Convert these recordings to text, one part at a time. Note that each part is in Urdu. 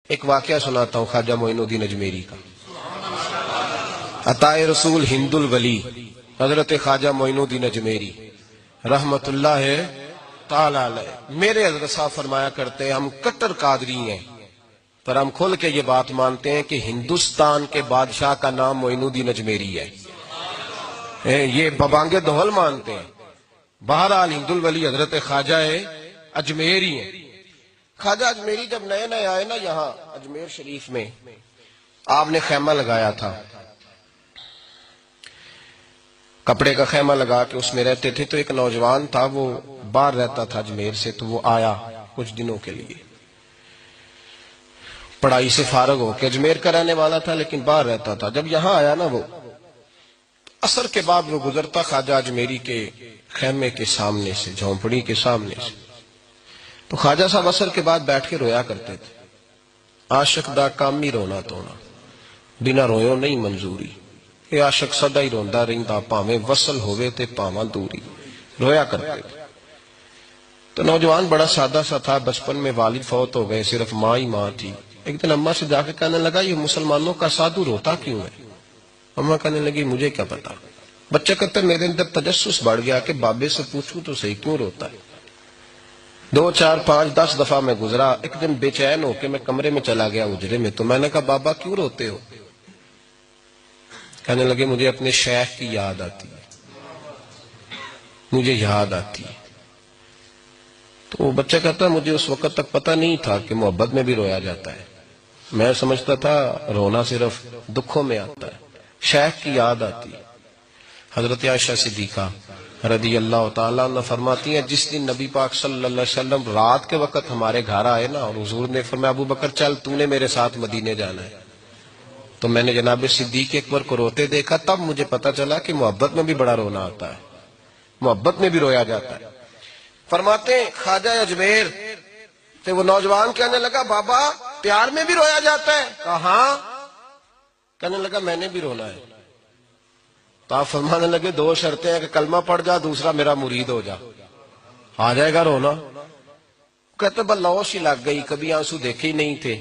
ایک واقعہ سناتا ہوں خواجہ معین الدین اجمیری کا۔ عطائے رسول ہند الولی حضرت خواجہ معین الدین اجمیری رحمت اللہ تعالی علیہ، میرے حضرت صاحب فرمایا کرتے ہیں ہم کٹر قادری ہیں، پر ہم کھل کے یہ بات مانتے ہیں کہ ہندوستان کے بادشاہ کا نام معین الدین اجمیری ہے۔ یہ ببانگ دہل مانتے ہیں۔ بہرحال ہند الولی حضرت خواجہ اجمیری ہیں۔ خواجہ اجمیری جب نئے نئے آئے نا یہاں اجمیر شریف میں، آپ نے خیمہ لگایا تھا، کپڑے کا خیمہ لگا کے اس میں رہتے تھے۔ تو ایک نوجوان تھا، وہ باہر رہتا تھا اجمیر سے، تو وہ آیا کچھ دنوں کے لیے، پڑھائی سے فارغ ہو کے، اجمیر کا رہنے والا تھا لیکن باہر رہتا تھا۔ جب یہاں آیا نا وہ عصر کے بعد وہ گزرتا خواجہ اجمیری کے خیمے کے سامنے سے، جھونپڑی کے سامنے سے، تو خواجہ صاحب عصر کے بعد بیٹھ کے رویا کرتے تھے۔ عاشق دا کام ہی رونا تونا، بنا رویوں نہیں منظوری، یہ عاشق سدا ہی روندا رہندا، پاویں وصل ہوئے تے پاواں دوری، رویا کرتے تھے۔ تو نوجوان بڑا سادہ سا تھا، بچپن میں والد فوت ہو گئے، صرف ماں ہی ماں تھی۔ ایک دن اماں سے جا کے کہنے لگا یہ مسلمانوں کا سادھو روتا کیوں ہے؟ اماں کہنے لگی مجھے کیا پتا۔ بچہ کہتا میرے اندر تجسس بڑھ گیا کہ بابے سے پوچھوں تو صحیح کیوں روتا ہے۔ 2 4 5 10 دفعہ میں گزرا، ایک دن بے چین ہو کے میں کمرے میں چلا گیا اجرے میں، تو میں نے کہا بابا کیوں روتے ہو؟ کہنے لگے مجھے اپنے شیخ کی یاد آتی ہے، مجھے یاد آتی ہے۔ تو وہ بچہ کہتا مجھے اس وقت تک پتہ نہیں تھا کہ محبت میں بھی رویا جاتا ہے، میں سمجھتا تھا رونا صرف دکھوں میں آتا ہے، شیخ کی یاد آتی ہے۔ حضرت عائشہ صدیقہ رضی اللہ تعالیٰ عنہ فرماتی ہیں جس دن نبی پاک صلی اللہ علیہ وسلم رات کے وقت ہمارے گھر آئے نا، اور حضور نے فرمایا ابو بکر چل تو نے میرے ساتھ مدینے جانا ہے، تو میں نے جناب صدیق اکبر کو روتے دیکھا، تب مجھے پتا چلا کہ محبت میں بھی بڑا رونا آتا ہے، محبت میں بھی رویا جاتا ہے۔ فرماتے ہیں خواجہ اجمیر تو وہ نوجوان کہنے لگا بابا پیار میں بھی رویا جاتا ہے؟ کہا ہاں۔ کہنے لگا میں نے بھی رونا ہے۔ تو آپ فرمانے لگے 2 شرطیں ہیں کہ کلمہ پڑھ جا، دوسرا میرا مرید ہو جا، آ جائے گا رونا؟ کہتے بلوش ہی لگ گئی، کبھی آنسو دیکھے ہی نہیں تھے۔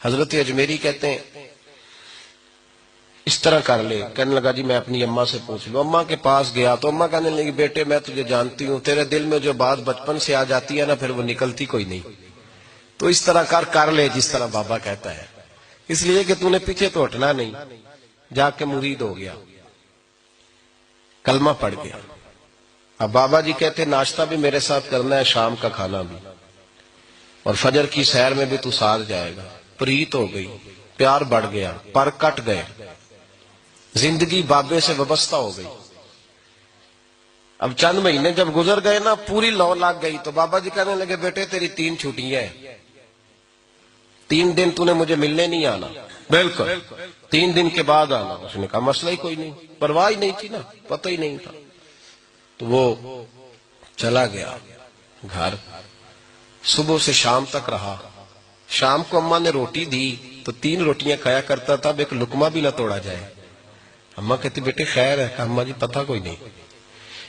حضرت اجمیری کہتے ہیں اس طرح کر لے۔ کہنے لگا جی میں اپنی اماں سے پوچھ لوں۔ اماں کے پاس گیا تو اماں کہنے لگی بیٹے میں تجھے جانتی ہوں، تیرے دل میں جو بات بچپن سے آ جاتی ہے نا پھر وہ نکلتی کوئی نہیں، تو اس طرح کر لے جس طرح بابا کہتا ہے، اس لیے کہ تو نے پیچھے تو ہٹنا نہیں۔ جا کے مرید ہو گیا، کلمہ پڑھ گیا۔ اب بابا جی کہتے ناشتہ بھی میرے ساتھ کرنا ہے، شام کا کھانا بھی، اور فجر کی سیر میں بھی تو ساتھ جائے گا۔ پریت ہو گئی، پیار بڑھ گیا، پر کٹ گئے، زندگی بابے سے وابستہ ہو گئی۔ اب چند مہینے جب گزر گئے نا پوری لو لگ گئی، تو بابا جی کہنے لگے بیٹے تیری 3 چھٹیاں ہیں، 3 دن تو نے مجھے ملنے نہیں آنا، بالکل 3 دن کے بعد آنا۔ اس نے کہا مسئلہ ہی کوئی نہیں، پرواہ ہی نہیں تھی نا، پتہ ہی نہیں تھا۔ تو وہ چلا گیا گھر، صبح سے شام تک رہا۔ شام کو اماں نے روٹی دی تو 3 روٹیاں کھایا کرتا تھا، اب ایک لقمہ بھی نہ توڑا جائے۔ اماں کہتی بیٹے خیر ہے؟ اماں جی پتہ کوئی نہیں،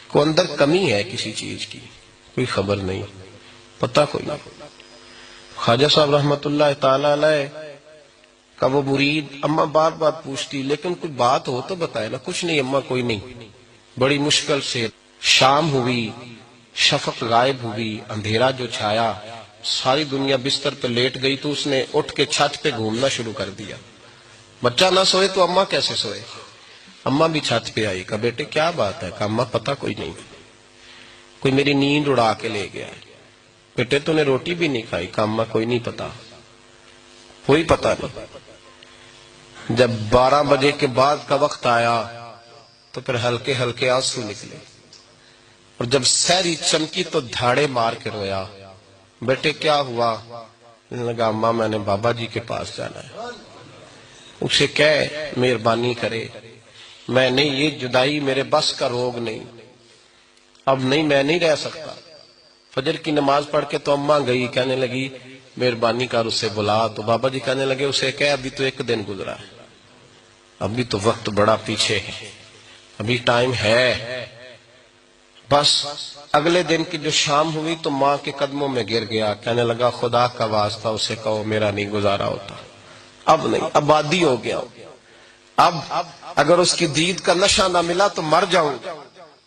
کوئی اندر کمی ہے کسی چیز کی، کوئی خبر نہیں، پتہ کوئی نہیں۔ خواجہ صاحب رحمت اللہ تعالی علیہ کا وہ مرید، اماں بار بار پوچھتی لیکن کوئی بات ہو تو بتائے نا، کچھ نہیں اماں کوئی نہیں۔ بڑی مشکل سے شام ہوئی، شفق غائب ہوئی، اندھیرا جو چھایا، ساری دنیا بستر پہ لیٹ گئی، تو اس نے اٹھ کے چھت پہ گھومنا شروع کر دیا۔ بچہ نہ سوئے تو اماں کیسے سوئے؟ اماں بھی چھت پہ آئی، کہا بیٹے کیا بات ہے؟ کہا اماں پتہ کوئی نہیں، کوئی میری نیند اڑا کے لے گیا ہے۔ بیٹے تو نے روٹی بھی نہیں کھائی؟ کہا اماں کوئی نہیں پتا، کوئی پتہ نہیں۔ جب 12 بجے کے بعد کا وقت آیا تو پھر ہلکے ہلکے آنسو نکلے، اور جب سحری چمکی تو دھاڑے مار کے رویا۔ بیٹے کیا ہوا؟ لگا اماں میں نے بابا جی کے پاس جانا ہے، اسے کہے مہربانی کرے، میں نہیں، یہ جدائی میرے بس کا روگ نہیں، اب نہیں میں نہیں رہ سکتا۔ فجر کی نماز پڑھ کے تو اماں گئی، کہنے لگی مہربانی کر اسے بلا، تو بابا جی کہنے لگے اسے کہے ابھی تو 1 دن گزرا ہے، ابھی تو وقت بڑا پیچھے ہے، ابھی ٹائم ہے۔ بس اگلے دن کی جو شام ہوئی تو ماں کے قدموں میں گر گیا، کہنے لگا خدا کا واسطہ اسے کہو میرا نہیں گزارا ہوتا، اب نہیں، آبادی ہو گیا، اب اگر اس کی دید کا نشہ نہ ملا تو مر جاؤں۔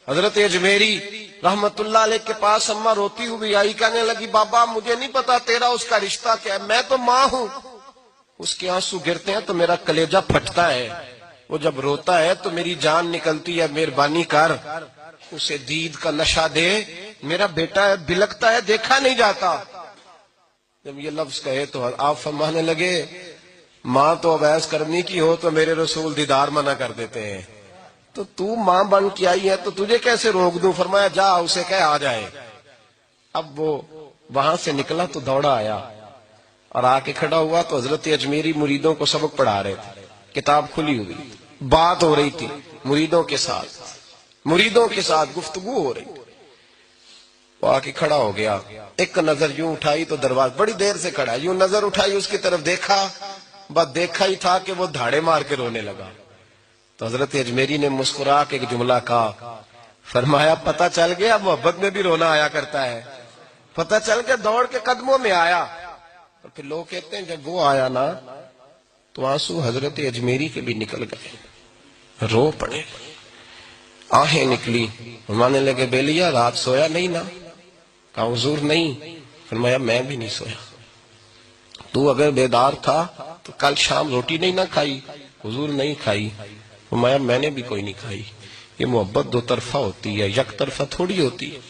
حضرت اجمیری رحمت اللہ علیہ کے پاس اماں روتی ہوئی آئی، کہنے لگی بابا مجھے نہیں پتا تیرا اس کا رشتہ کیا ہے، میں تو ماں ہوں۔ اس کے آنسو گرتے ہیں تو میرا کلیجہ پھٹتا ہے، وہ جب روتا ہے تو میری جان نکلتی ہے، مہربانی کر اسے دید کا نشہ دے، میرا بیٹا ہے بلکتا ہے دیکھا نہیں جاتا۔ جب یہ لفظ کہے تو آپ فرمانے لگے ماں تو عویس کرنی کی ہو تو میرے رسول دیدار منع کر دیتے ہیں، تو ماں بن کے آئی ہے تو تجھے کیسے روک دوں؟ فرمایا جا اسے کہہ آ جائے۔ اب وہ وہاں سے نکلا تو دوڑا آیا اور آ کے کھڑا ہوا تو حضرت اجمیری مریدوں کو سبق پڑھا رہے تھے، کتاب کھلی ہوئی، بات ہو رہی تھی مریدوں کے ساتھ گفتگو ہو رہی تھی۔ وہ آ کے کھڑا ہو گیا، ایک نظر یوں اٹھائی تو دروازہ، بڑی دیر سے کھڑا، یوں نظر اٹھائی اس کی طرف دیکھا، بس دیکھا ہی تھا کہ وہ دھاڑے مار کے رونے لگا۔ تو حضرت اجمیری نے مسکرا کے ایک جملہ کہا، فرمایا پتہ چل گیا محبت میں بھی رونا آیا کرتا ہے، پتہ چل کے دوڑ کے قدموں میں آیا۔ اور پھر لوگ کہتے ہیں جب وہ آیا نا تو آنسو حضرت اجمیری کے بھی نکل گئے، رو پڑے، آہیں نکلی۔ فرمانے لگے بیلیا رات سویا نہیں نا؟ کہا حضور نہیں۔ فرمایا میں بھی نہیں سویا، تو اگر بیدار تھا تو کل شام روٹی نہیں نہ کھائی؟ حضور نہیں کھائی۔ فرمایا میں نے بھی کوئی نہیں کھائی۔ یہ محبت دو طرفہ ہوتی ہے، یک طرفہ تھوڑی ہوتی ہے،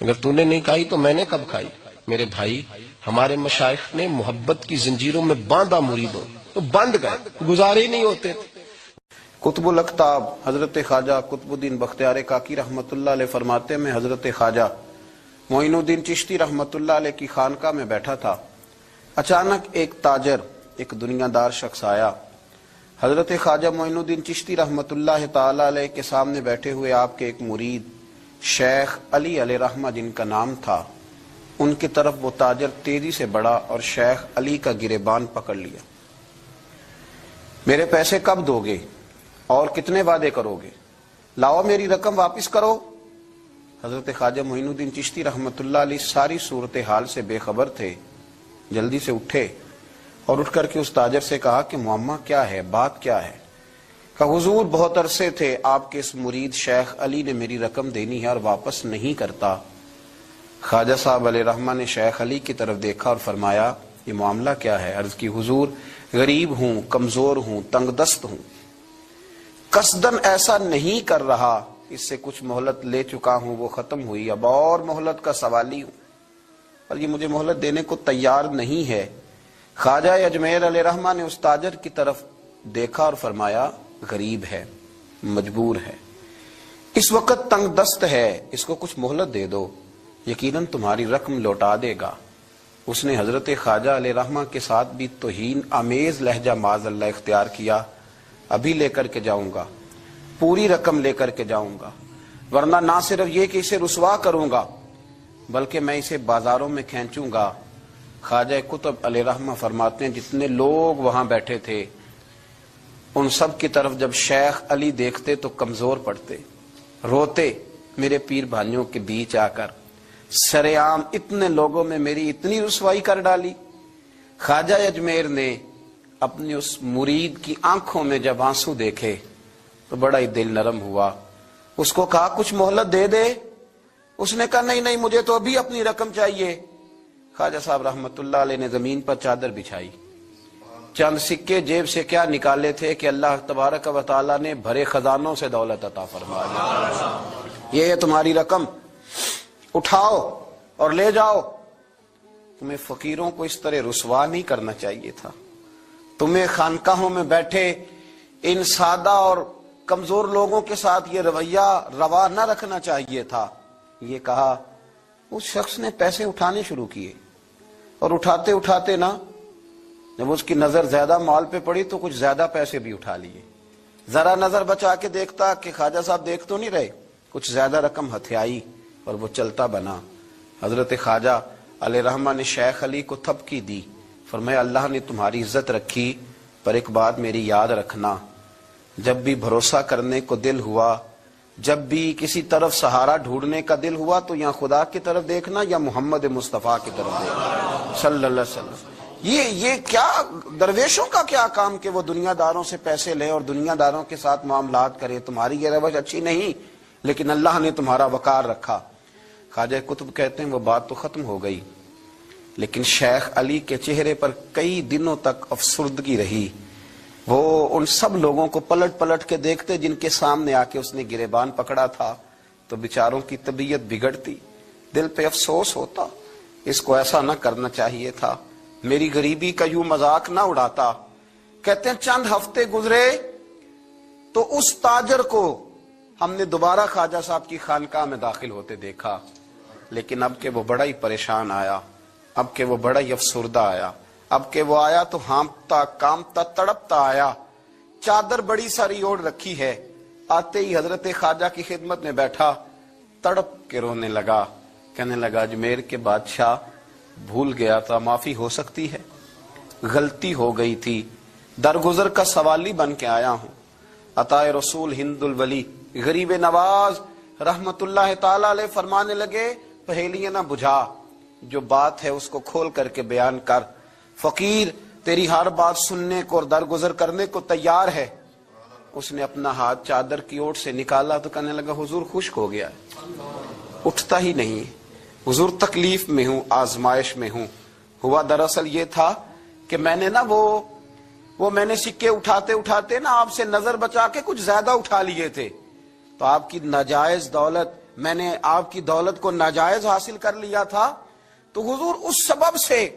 اگر تو نے نہیں کھائی تو میں نے کب کھائی؟ میرے بھائی ہمارے مشائخ نے محبت کی زنجیروں میں باندھا مریدوں، تو بند گئے، گزارے ہی نہیں ہوتے تھے۔ قطب الاقطاب حضرت خواجہ قطب الدین بختیار کاکی رحمت اللہ علیہ فرماتے میں حضرت خواجہ معین الدین چشتی رحمت اللہ علیہ کی خانقاہ میں بیٹھا تھا، اچانک ایک تاجر، ایک دنیا دار شخص آیا۔ حضرت خواجہ معین الدین چشتی رحمت اللہ تعالی علیہ کے سامنے بیٹھے ہوئے آپ کے ایک مرید شیخ علی علیہ رحمہ جن کا نام تھا، ان کی طرف وہ تاجر تیزی سے بڑھا اور شیخ علی کا گریبان پکڑ لیا۔ میرے پیسے کب دو گے اور کتنے وعدے کرو گے؟ لاؤ میری رقم واپس کرو۔ حضرت خواجہ معین الدین چشتی رحمت اللہ علیہ ساری صورتحال سے بے خبر تھے، جلدی سے اٹھے اور اٹھ کر کے اس تاجر سے کہا کہ معمہ کیا ہے، بات کیا ہے؟ کہا حضور بہت عرصے تھے آپ کے اس مرید شیخ علی نے میری رقم دینی ہے اور واپس نہیں کرتا۔ خواجہ صاحب علیہ رحمہ نے شیخ علی کی طرف دیکھا اور فرمایا یہ معاملہ کیا ہے؟ عرض کی حضور غریب ہوں، کمزور ہوں، تنگ دست ہوں، قصدن ایسا نہیں کر رہا، اس سے کچھ مہلت لے چکا ہوں، وہ ختم ہوئی، اب اور مہلت کا سوالی ہوں، اور یہ مجھے مہلت دینے کو تیار نہیں ہے۔ خواجہ اجمیر علیہ رحمہ نے اس تاجر کی طرف دیکھا اور فرمایا غریب ہے، مجبور ہے، اس وقت تنگ دست ہے، اس کو کچھ مہلت دے دو، یقیناً تمہاری رقم لوٹا دے گا۔ اس نے حضرت خواجہ علیہ رحمہ کے ساتھ بھی توہین آمیز لہجہ معاذ اللہ اختیار کیا، ابھی لے کر کے جاؤں گا، پوری رقم لے کر کے جاؤں گا، ورنہ نہ صرف یہ کہ اسے رسوا کروں گا بلکہ میں اسے بازاروں میں کھینچوں گا۔ خواجہ قطب علیہ رحمہ فرماتے ہیں جتنے لوگ وہاں بیٹھے تھے ان سب کی طرف جب شیخ علی دیکھتے تو کمزور پڑتے، روتے، میرے پیر بھائیوں کے بیچ آ کر سرعام اتنے لوگوں میں میری اتنی رسوائی کر ڈالی۔ خواجہ اجمیر نے اپنی اس مرید کی آنکھوں میں جب آنسو دیکھے تو بڑا ہی دل نرم ہوا، اس کو کہا کچھ مہلت دے دے، اس نے کہا نہیں نہیں مجھے تو ابھی اپنی رقم چاہیے۔ خواجہ صاحب رحمت اللہ علیہ نے زمین پر چادر بچھائی، چند سکے جیب سے کیا نکالے تھے کہ اللہ تبارک و تعالیٰ نے بھرے خزانوں سے دولت عطا فرما دی، یہ ہے تمہاری رقم، اٹھاؤ اور لے جاؤ۔ تمہیں فقیروں کو اس طرح رسوا نہیں کرنا چاہیے تھا، تمہیں خانقاہوں میں بیٹھے ان سادہ اور کمزور لوگوں کے ساتھ یہ رویہ روا نہ رکھنا چاہیے تھا۔ یہ کہا اس شخص نے پیسے اٹھانے شروع کیے اور اٹھاتے اٹھاتے نا جب اس کی نظر زیادہ مال پہ پڑی تو کچھ زیادہ پیسے بھی اٹھا لیے، ذرا نظر بچا کے دیکھتا کہ خواجہ صاحب دیکھ تو نہیں رہے، کچھ زیادہ رقم ہتھیائی اور وہ چلتا بنا۔ حضرت خواجہ علیہ رحمہ نے شیخ علی کو تھپکی دی، فرمایا اللہ نے تمہاری عزت رکھی، پر ایک بات میری یاد رکھنا، جب بھی بھروسہ کرنے کو دل ہوا جب بھی کسی طرف سہارا ڈھونڈنے کا دل ہوا تو یا خدا کی طرف دیکھنا یا محمد مصطفیٰ کی طرف دیکھنا صلی اللہ علیہ وسلم۔ یہ کیا درویشوں کا کیا کام کہ وہ دنیا داروں سے پیسے لے اور دنیا داروں کے ساتھ معاملات کرے، تمہاری یہ روش اچھی نہیں، لیکن اللہ نے تمہارا وقار رکھا۔ خواجہ قطب کہتے ہیں وہ بات تو ختم ہو گئی، لیکن شیخ علی کے چہرے پر کئی دنوں تک افسردگی رہی۔ وہ ان سب لوگوں کو پلٹ پلٹ کے دیکھتے جن کے سامنے آ کے اس نے گریبان پکڑا تھا، تو بیچاروں کی طبیعت بگڑتی، دل پہ افسوس ہوتا، اس کو ایسا نہ کرنا چاہیے تھا، میری غریبی کا یوں مذاق نہ اڑاتا۔ کہتے ہیں چند ہفتے گزرے تو اس تاجر کو ہم نے دوبارہ خواجہ صاحب کی خانقاہ میں داخل ہوتے دیکھا، لیکن اب کہ وہ بڑا ہی پریشان آیا، اب کہ وہ بڑا ہی افسردہ آیا، اب کہ وہ آیا تو ہانپتا کامتا تڑپتا آیا، چادر بڑی ساری اوڑھ رکھی ہے، آتے ہی حضرت خواجہ کی خدمت میں بیٹھا، تڑپ کے رونے لگا، کہنے لگا اجمیر کے بادشاہ بھول گیا تھا، معافی ہو سکتی ہے، غلطی ہو گئی تھی، درگزر کا سوالی بن کے آیا ہوں۔ عطائے رسول ہند الولی غریب نواز رحمت اللہ تعالی علیہ فرمانے لگے پہیلیاں نہ بجھا، جو بات ہے اس کو کھول کر کے بیان کر، فقیر تیری ہر بات سننے کو اور درگزر کرنے کو تیار ہے۔ اس نے اپنا ہاتھ چادر کی اوٹ سے نکالا تو کہنے لگا حضور خشک ہو گیا ہے، اٹھتا ہی نہیں، حضور تکلیف میں ہوں، آزمائش میں ہوں۔ ہوا دراصل یہ تھا کہ میں نے نا وہ میں نے سکے اٹھاتے اٹھاتے نا آپ سے نظر بچا کے کچھ زیادہ اٹھا لیے تھے، تو آپ کی ناجائز دولت، میں نے آپ کی دولت کو ناجائز حاصل کر لیا تھا، تو حضور اس سبب سے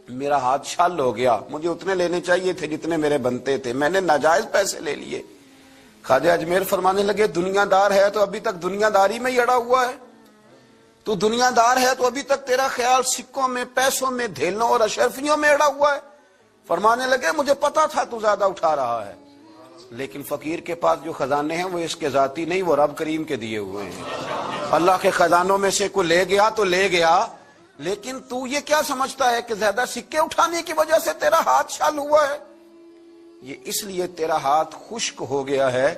میرا ہاتھ چھال ہو گیا، مجھے اتنے لینے چاہیے تھے جتنے میرے بنتے تھے، میں نے ناجائز پیسے لے لیے۔ خواجہ اجمیر فرمانے لگے دنیا دار ہے تو ابھی تک دنیا داری میں ہی اڑا ہوا ہے، تو دنیا دار ہے تو ابھی تک تیرا خیال سکوں میں، پیسوں میں، دھیلوں اور اشرفیوں میں اڑا ہوا ہے۔ فرمانے لگے مجھے پتا تھا تو زیادہ اٹھا رہا ہے، لیکن فقیر کے پاس جو خزانے ہیں وہ اس کے ذاتی نہیں، وہ رب کریم کے دیے ہوئے ہیں۔ اللہ کے خزانوں میں سے کوئی لے گیا تو لے گیا، لیکن تو یہ کیا سمجھتا ہے کہ زیادہ سکے اٹھانے کی وجہ سے تیرا ہاتھ چھال ہوا ہے؟ یہ اس لیے تیرا ہاتھ خشک ہو گیا ہے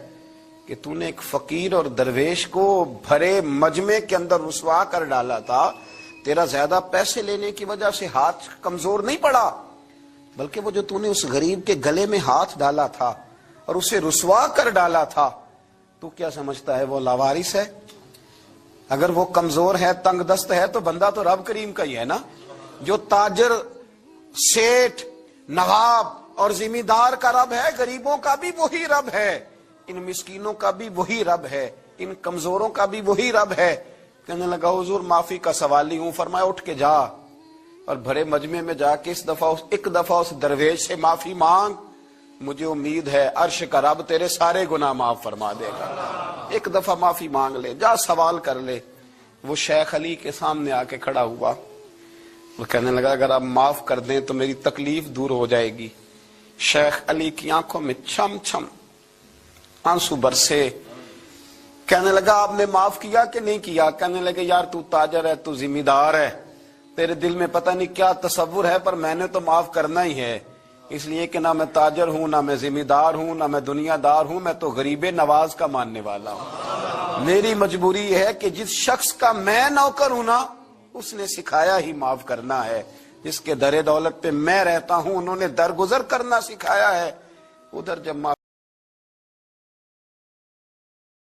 کہ تو نے ایک فقیر اور درویش کو بھرے مجمع کے اندر رسوا کر ڈالا تھا۔ تیرا زیادہ پیسے لینے کی وجہ سے ہاتھ کمزور نہیں پڑا، بلکہ وہ جو تو نے اس غریب کے گلے میں ہاتھ ڈالا تھا اور اسے رسوا کر ڈالا تھا، تو کیا سمجھتا ہے وہ لاوارث ہے؟ اگر وہ کمزور ہے، تنگ دست ہے، تو بندہ تو رب کریم کا ہی ہے نا۔ جو تاجر، سیٹھ، نواب اور ذمہ دار کا رب ہے، غریبوں کا بھی وہی رب ہے، ان مسکینوں کا بھی وہی رب ہے، ان کمزوروں کا بھی وہی رب ہے۔ کہنے لگا حضور معافی کا سوالی ہوں۔ فرمایا اٹھ کے جا اور بھرے مجمع میں جا کے ایک دفعہ اس درویش سے معافی مانگ، مجھے امید ہے عرش کا رب تیرے سارے گناہ معاف فرما دے گا۔ ایک دفعہ معافی مانگ لے، جا سوال کر لے۔ وہ شیخ علی کے سامنے آ کے کھڑا ہوا، وہ کہنے لگا اگر آپ معاف کر دیں تو میری تکلیف دور ہو جائے گی۔ شیخ علی کی آنکھوں میں چھم چھم آنسو برسے، کہنے لگا آپ نے معاف کیا کہ نہیں کیا؟ کہنے لگے یار تو تاجر ہے، تو ذمہ دار ہے، تیرے دل میں پتہ نہیں کیا تصور ہے، پر میں نے تو معاف کرنا ہی ہے، اس لیے کہ نہ میں تاجر ہوں، نہ میں ذمہ دار ہوں، نہ میں دنیا دار ہوں، میں تو غریب نواز کا ماننے والا ہوں۔ میری مجبوری یہ ہے کہ جس شخص کا میں نوکر ہوں نا، اس نے سکھایا ہی معاف کرنا ہے، جس کے در دولت پہ میں رہتا ہوں انہوں نے درگزر کرنا سکھایا ہے۔ ادھر جب